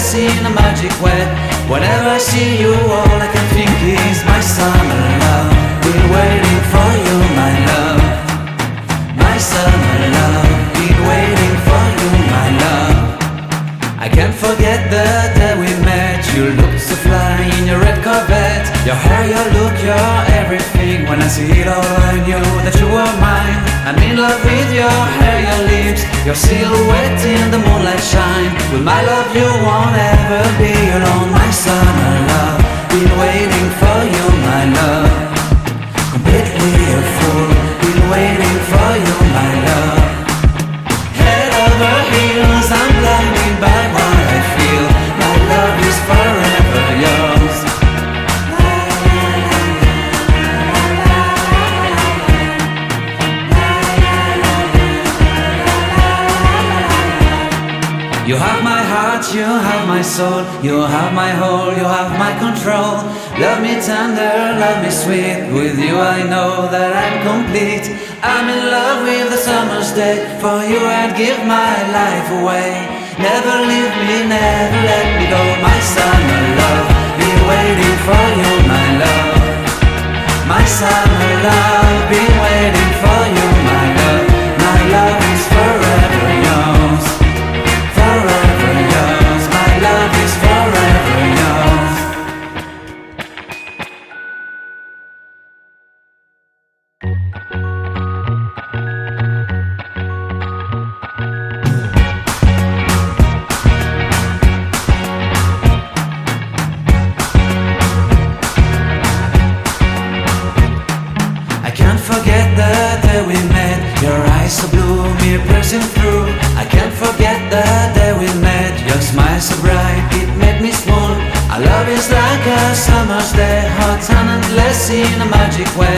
endless in a magic way. Whenever I see you, all I can think is my summer love. Been waiting for you, my love. My summer love. Been waiting for you, my love. I can't forget the day we met. You looked so fly in your red Corvette. Your hair, your look, your everything. When I see it all, I knew that you were mine. I'm in love with your hair, your lips, your silhouette in the moonlight shine. With my love you won't ever be alone. My summer love, been waiting for you, my love. Completely a fool, been waiting for you, my love. Head over heels, I'm blinded by what I feel. My love is forever yours. You have my heart, you have my soul, you have my whole, you have my control. Love me tender, love me sweet. With you I know that I'm complete. I'm in love with the summer's day. For you I'd give my life away. Never leave me, never let me go. My summer love, been waiting for you, my love. My summer love, been waiting for you, my love. My love is forever yours. Forever yours, my love is forever yours. I can't forget the day we met. Your eyes so blue, me pressing through. I can't forget the day we met. Your smile so bright, it made me swoon. Our love is like a summer's day, hot and endless in a magic way.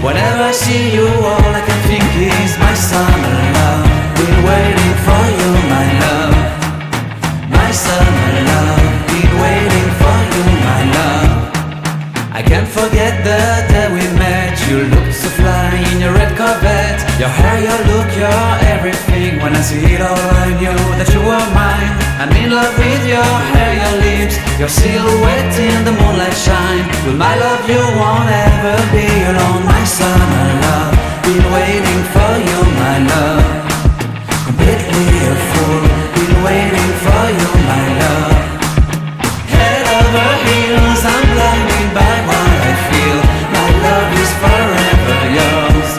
Whenever I see you, all I can think is my summer love. Been waiting for you, my love. My summer love. Been waiting for you, my love. I can't forget the day we met. You looked so fly in your red Corvette. Your hair, your look, your everything. When I see it all, I knew that you were mine. I'm in love with your hair, your lips, your silhouette in the moonlight shine. With my love you won't ever be alone. My summer love, been waiting for you, my love. Completely a fool, been waiting for you, my love. Head over heels, I'm blinded by what I feel. My love is forever yours.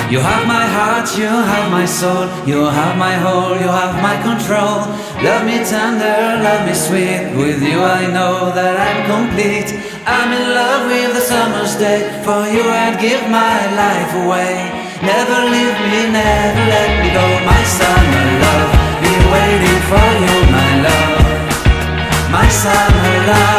You have my heart, you have my soul, you have my whole, you have my control. Love me tender, love me sweet. With you I know that I'm complete. I'm in love with the summer's day. For you I'd give my life away. Never leave me, never let me go. My summer love, been waiting for you, my love. My summer love.